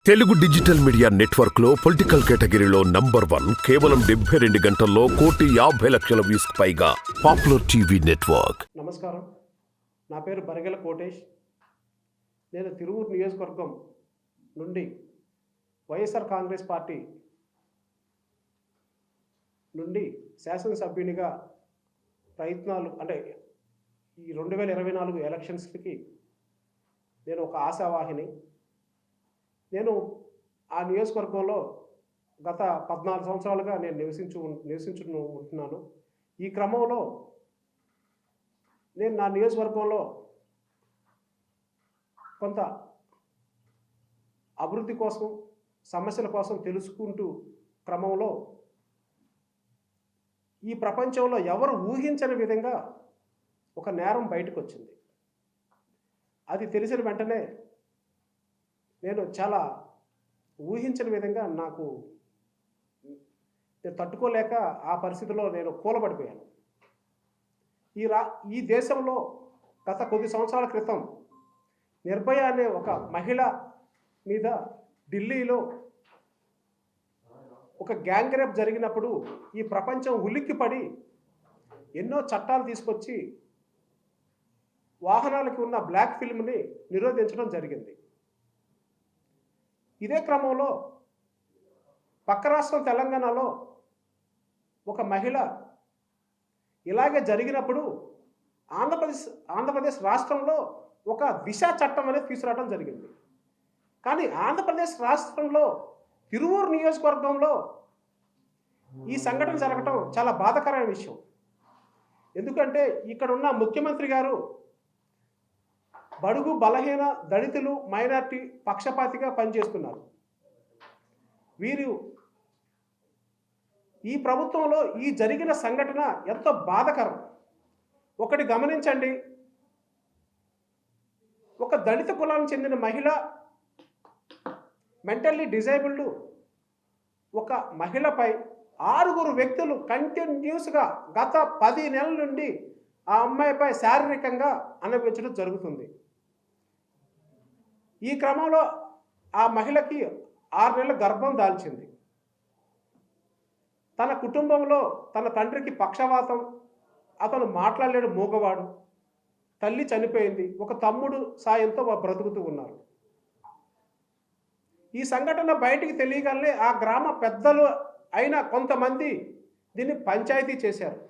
Telugu digital media network లో political కేటగిరీలో number 1 కేవలం 72 గంటల్లో 1,50,00,000 వ్యూస్ పైగా పాపులర్ టీవీ నెట్వర్క్. నమస్కారం, నా పేరు బరగెల కోటేష్. నేను తిరువూరు నియోజకవర్గం నుండి వైఎస్ఆర్ కాంగ్రెస్ పార్టీ నుండి శాసనసభ్యునిగా ప్రయత్నాలు ఈ 2024 ఎలక్షన్స్కి నేను ఒక ఆశావాహిని. నేను ఆ నియోజకవర్గంలో గత 14 సంవత్సరాలుగా నేను నివసించుకుంటున్నాను. ఈ క్రమంలో నేను నా నియోజకవర్గంలో కొంత అభివృద్ధి కోసం, సమస్యల కోసం తెలుసుకుంటూ క్రమంలో ఈ ప్రపంచంలో ఎవరు ఊహించని విధంగా ఒక నేరం బయటకు వచ్చింది. అది తెలిసిన వెంటనే నేను చాలా ఊహించని విధంగా నేను తట్టుకోలేక ఆ పరిస్థితిలో నేను కూలబడిపోయాను. ఈ దేశంలో గత కొద్ది సంవత్సరాల క్రితం నిర్భయ అనే ఒక మహిళ మీద ఢిల్లీలో ఒక గ్యాంగ్ రేప్ జరిగినప్పుడు ఈ ప్రపంచం ఉలిక్కిపడి ఎన్నో చట్టాలు తీసుకొచ్చి వాహనాలకి ఉన్న బ్లాక్ ఫిల్మ్ని నిరోధించడం జరిగింది. ఇదే క్రమంలో పక్క రాష్ట్రం తెలంగాణలో ఒక మహిళ ఇలాగే జరిగినప్పుడు ఆంధ్రప్రదేశ్ రాష్ట్రంలో ఒక దిశ చట్టం అనేది తీసుకురావడం జరిగింది. కానీ ఆంధ్రప్రదేశ్ రాష్ట్రంలో తిరువూరు నియోజకవర్గంలో ఈ సంఘటన జరగటం చాలా బాధాకరమైన విషయం. ఎందుకంటే ఇక్కడ ఉన్న ముఖ్యమంత్రి గారు బడుగు బలహీన దళితులు మైనార్టీ పక్షపాతిగా పనిచేస్తున్నారు. వీరు ఈ ప్రభుత్వంలో ఈ జరిగిన సంఘటన ఎంతో బాధాకరం. ఒకటి గమనించండి, ఒక దళిత కులానికి చెందిన మహిళ, మెంటల్లీ డిజేబుల్డ్ ఒక మహిళపై 6 వ్యక్తులు కంటిన్యూస్గా గత 10 నెలల నుండి ఆ అమ్మాయిపై శారీరకంగా అనుభవించడం జరుగుతుంది. ఈ క్రమంలో ఆ మహిళకి 6 నెలల గర్భం దాల్చింది. తన కుటుంబంలో తన తండ్రికి పక్షవాతం, అతను మాట్లాడలేడు, మూగవాడు, తల్లి చనిపోయింది, ఒక తమ్ముడు సాయంతో బ్రతుకుతూ ఉన్నారు. ఈ సంఘటన బయటికి తెలియగానే ఆ గ్రామ పెద్దలు అయిన కొంతమంది దీన్ని పంచాయతీ చేశారు.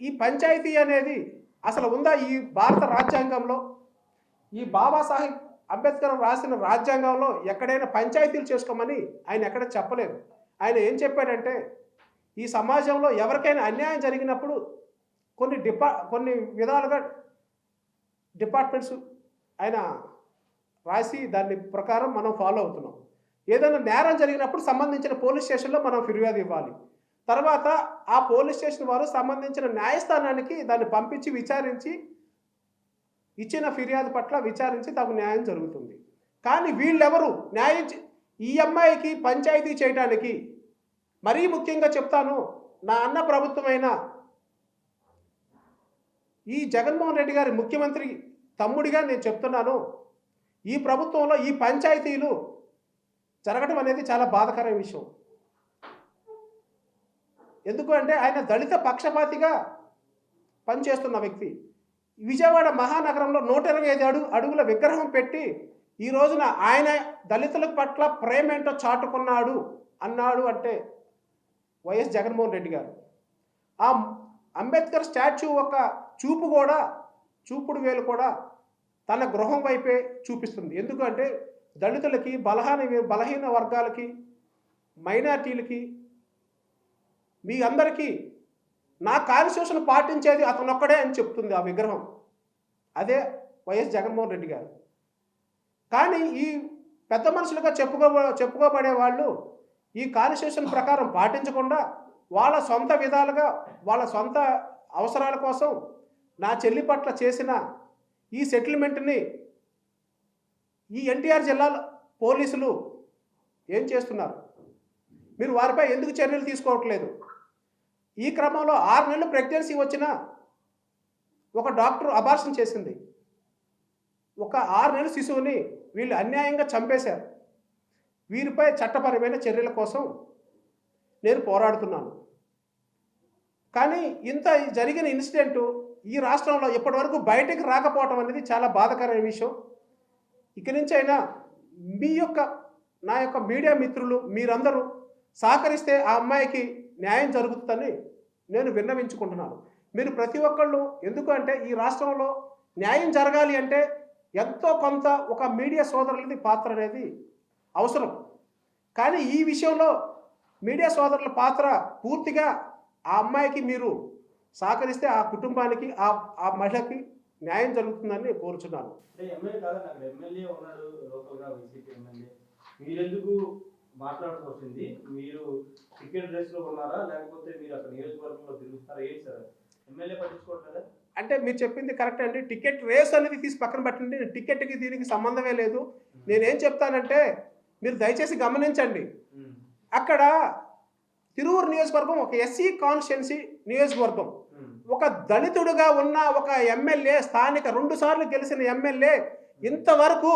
ఈ పంచాయతీ అనేది అసలు ఉందా ఈ భారత రాజ్యాంగంలో? ఈ బాబాసాహెబ్ అంబేద్కర్ రాసిన రాజ్యాంగంలో ఎక్కడైనా పంచాయతీలు చేసుకోమని ఆయన ఎక్కడ చెప్పలేదు. ఆయన ఏం చెప్పాడంటే, ఈ సమాజంలో ఎవరికైనా అన్యాయం జరిగినప్పుడు కొన్ని విధాలుగా డిపార్ట్మెంట్స్ ఆయన రాసి దాని ప్రకారం మనం ఫాలో అవుతున్నాం. ఏదైనా నేరం జరిగినప్పుడు సంబంధించిన పోలీస్ స్టేషన్లో మనం ఫిర్యాదు ఇవ్వాలి. తర్వాత ఆ పోలీస్ స్టేషన్ వారు సంబంధించిన న్యాయస్థానానికి దాన్ని పంపించి విచారించి ఇచ్చిన ఫిర్యాదు పట్ల విచారించి తగు న్యాయం జరుగుతుంది. కానీ వీళ్ళెవరు ఈ అమ్మాయికి పంచాయతీ చేయడానికి, మరీ ముఖ్యంగా చెప్తాను, నా అన్న ప్రభుత్వమైన ఈ జగన్మోహన్ రెడ్డి గారి ముఖ్యమంత్రి తమ్ముడిగా నేను చెప్తున్నాను, ఈ ప్రభుత్వంలో ఈ పంచాయతీలు జరగడం అనేది చాలా బాధాకరమైన విషయం. ఎందుకు అంటే ఆయన దళిత పక్షపాతిగా పనిచేస్తున్న వ్యక్తి. విజయవాడ మహానగరంలో 125 అడుగుల విగ్రహం పెట్టి ఈ రోజున ఆయన దళితుల పట్ల ప్రేమ ఏంటో చాటుకున్నాడు అన్నాడు అంటే వైఎస్ జగన్మోహన్ రెడ్డి గారు. ఆ అంబేద్కర్ స్టాచ్యూ ఒక చూపుడు వేలు కూడా తన గృహం వైపే చూపిస్తుంది. ఎందుకంటే దళితులకి, బలహీన వర్గాలకి, మైనార్టీలకి, మీ అందరికీ నా కాన్స్టిట్యూషన్ పాటించేది అతనొక్కడే అని చెప్తుంది ఆ విగ్రహం. అదే వైఎస్ జగన్మోహన్ రెడ్డి గారు. కానీ ఈ పెద్ద మనుషులుగా చెప్పుకోబడే వాళ్ళు ఈ కాన్స్టిట్యూషన్ ప్రకారం పాటించకుండా వాళ్ళ సొంత విధాలుగా, వాళ్ళ సొంత అవసరాల కోసం నా చెల్లి పట్ల చేసిన ఈ సెటిల్మెంట్ని ఈ ఎన్టీఆర్ జిల్లా పోలీసులు ఏం చేస్తున్నారు? మీరు వారిపై ఎందుకు చర్యలు తీసుకోవట్లేదు? ఈ క్రమంలో 6 నెలలు ప్రెగ్నెన్సీ వచ్చిన ఒక డాక్టర్ అబార్షన్ చేసింది. ఒక 6 నెలల శిశువుని వీళ్ళు అన్యాయంగా చంపేశారు. వీరిపై చట్టపరమైన చర్యల కోసం నేను పోరాడుతున్నాను. కానీ ఇంత జరిగిన ఇన్సిడెంటు ఈ రాష్ట్రంలో ఇప్పటివరకు బయటకు రాకపోవటం అనేది చాలా బాధాకరమైన విషయం. ఇక నుంచి అయినా నా యొక్క మీడియా మిత్రులు మీరందరూ సహకరిస్తే ఆ అమ్మాయికి న్యాయం జరుగుతుందని నేను విన్నవించుకుంటున్నాను. మీరు ప్రతి ఒక్కళ్ళు, ఎందుకంటే ఈ రాష్ట్రంలో న్యాయం జరగాలి అంటే ఎంతో కొంత ఒక మీడియా సోదరులది పాత్ర అనేది అవసరం. కానీ ఈ విషయంలో మీడియా సోదరుల పాత్ర పూర్తిగా ఆ అమ్మాయికి మీరు సహకరిస్తే ఆ కుటుంబానికి ఆ మహిళకి న్యాయం జరుగుతుందని నేను కోరుచున్నాను. అంటే ఎమ్మెల్యే కాదండి, అక్కడ ఎమ్మెల్యే ఉన్నాడు లోకల్గా, వైసీపీ ఎమ్మెల్యే. మీరెందుకు మాట్లాడాల్సి వచ్చింది? మీరు టికెట్ రేస్లో ఉన్నారా, లేకపోతే మీరు అక్కడ నియోజకవర్గంలో తిరుగుతారా? ఏంటి సార్, ఎమ్మెల్యే పట్టించుకోవట్లేదా? అంటే మీరు చెప్పింది కరెక్ట్ అండి. టికెట్ రేస్ అనేది తీసి పక్కన పెట్టండి. టికెట్కి దీనికి సంబంధమే లేదు. నేనేం చెప్తానంటే మీరు దయచేసి గమనించండి. అక్కడ తిరువూరు నియోజకవర్గం ఒక ఎస్సీ కాన్స్టిట్యున్సీ నియోజకవర్గం. ఒక దళితుడుగా ఉన్న ఒక ఎమ్మెల్యే, స్థానిక 2 సార్లు గెలిచిన ఎమ్మెల్యే, ఇంతవరకు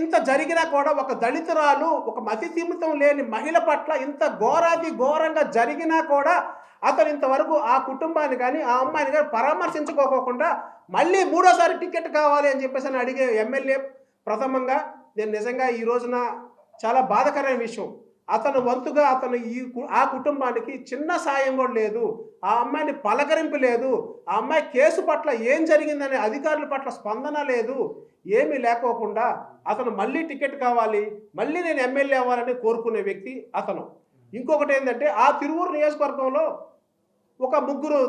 ఇంత జరిగినా కూడా ఒక దళితురాలు, ఒక మతి సీమితం లేని మహిళ పట్ల ఇంత ఘోరంగా జరిగినా కూడా అతను ఇంతవరకు ఆ కుటుంబాన్ని కానీ ఆ అమ్మాయిని కానీ పరామర్శించుకోకుండా మళ్ళీ 3వ టికెట్ కావాలి అని చెప్పేసి అని అడిగే ఎమ్మెల్యే ప్రథమంగా నేను నిజంగా ఈ రోజున చాలా బాధాకరమైన విషయం. అతను వంతుగా ఆ కుటుంబానికి చిన్న సాయం కూడా లేదు. ఆ అమ్మాయిని పలకరింపు లేదు. ఆ అమ్మాయి కేసు పట్ల ఏం జరిగిందనే అధికారుల పట్ల స్పందన లేదు. ఏమీ లేకోకుండా అతను మళ్ళీ టికెట్ కావాలి, మళ్ళీ నేను ఎమ్మెల్యే అవ్వాలని కోరుకునే వ్యక్తి అతను. ఇంకొకటి ఏంటంటే ఆ తిరువూరు నియోజకవర్గంలో ఒక 3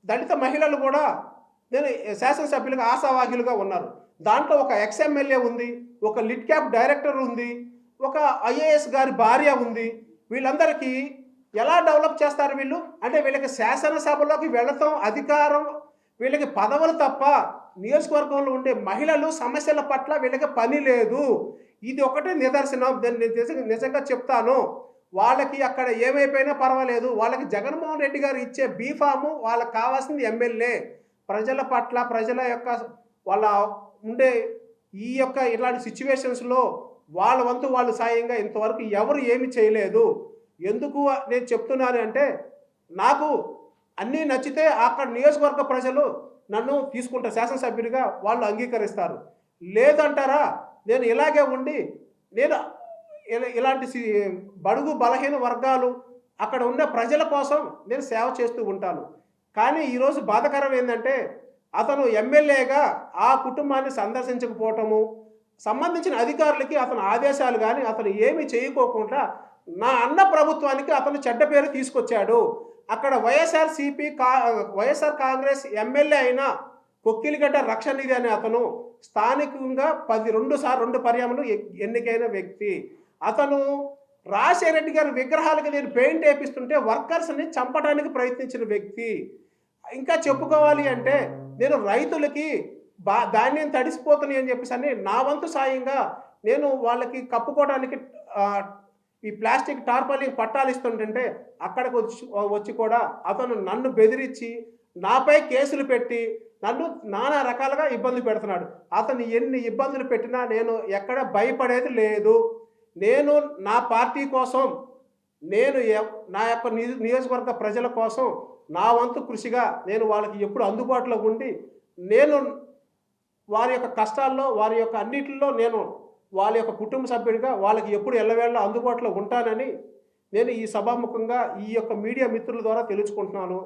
దళిత మహిళలు కూడా నేను శాసనసభ్యులుగా ఆశావాహులుగా ఉన్నారు. దాంట్లో ఒక ఎక్స్ఎమ్మెల్యే ఉంది, ఒక లిట్ క్యాప్ డైరెక్టర్ ఉంది, ఒక ఐఏఎస్ గారి భార్య ఉంది. వీళ్ళందరికీ ఎలా డెవలప్ చేస్తారు వీళ్ళు అంటే వీళ్ళకి శాసనసభలోకి వెళ్ళటం అధికారం, వీళ్ళకి పదవులు తప్ప నియోజకవర్గంలో ఉండే మహిళలు సమస్యల పట్ల వీళ్ళకి పని లేదు. ఇది ఒకటే నిదర్శనం. నిజంగా చెప్తాను. వాళ్ళకి అక్కడ ఏమైపోయినా పర్వాలేదు. వాళ్ళకి జగన్మోహన్ రెడ్డి గారు ఇచ్చే బీఫాము, వాళ్ళకి కావాల్సింది ఎమ్మెల్యే. ప్రజల పట్ల, ప్రజల యొక్క వాళ్ళ ఉండే ఇలాంటి సిచ్యువేషన్స్లో వాళ్ళ వంతు వాళ్ళు సాయంగా ఇంతవరకు ఎవరు ఏమి చేయలేదు. ఎందుకు నేను చెప్తున్నాను అంటే నాకు అన్నీ నచ్చితే అక్కడ నియోజకవర్గ ప్రజలు నన్ను తీసుకుంటారు శాసనసభ్యుడిగా, వాళ్ళు అంగీకరిస్తారు. లేదంటారా నేను ఇలాగే ఉండి నేను ఇలాంటి బడుగు బలహీన వర్గాలు అక్కడ ఉన్న ప్రజల కోసం నేను సేవ చేస్తూ ఉంటాను. కానీ ఈరోజు బాధాకరం ఏంటంటే అతను ఎమ్మెల్యేగా ఆ కుటుంబాన్ని సందర్శించకపోవటము, సంబంధించిన అధికారులకి అతను ఆదేశాలు కానీ అతను ఏమీ చేయకోకుండా నా అన్న ప్రభుత్వానికి అతను చెడ్డ పేరు తీసుకొచ్చాడు. అక్కడ వైఎస్ఆర్ కాంగ్రెస్ ఎమ్మెల్యే అయిన కొక్కిలిగడ్డ రక్షణనిధి అనే అతను స్థానికంగా 2 పర్యాములు ఎన్నికైన వ్యక్తి. అతను రాజశేఖర రెడ్డి గారి విగ్రహాలకి నేను పెయింట్ వేపిస్తుంటే వర్కర్స్ని చంపడానికి ప్రయత్నించిన వ్యక్తి. ఇంకా చెప్పుకోవాలి అంటే నేను రైతులకి ధాన్యం తడిసిపోతున్నాయి అని చెప్పేసి అని నా వంతు సాయంగా నేను వాళ్ళకి కప్పుకోవడానికి ఈ ప్లాస్టిక్ టార్పాలిన్ పట్టాలు ఇస్తుంటే అక్కడికి వచ్చి కూడా అతను నన్ను బెదిరించి నాపై కేసులు పెట్టి నన్ను నానా రకాలుగా ఇబ్బంది పెడుతున్నాడు. అతను ఎన్ని ఇబ్బందులు పెట్టినా నేను ఎక్కడ భయపడేది లేదు. నేను నా పార్టీ కోసం, నేను నా యొక్క నియోజకవర్గ ప్రజల కోసం నా వంతు కృషిగా నేను వాళ్ళకి ఎప్పుడు అందుబాటులో ఉండి నేను వారి యొక్క కష్టాల్లో, వారి యొక్క అన్నిటిలో నేను వాళ్ళ యొక్క కుటుంబ సభ్యుడిగా వాళ్ళకి ఎప్పుడు ఎల్లవేళ అందుబాటులో ఉంటానని నేను ఈ సభాముఖంగా ఈ యొక్క మీడియా మిత్రుల ద్వారా తెలుసుకుంటున్నాను.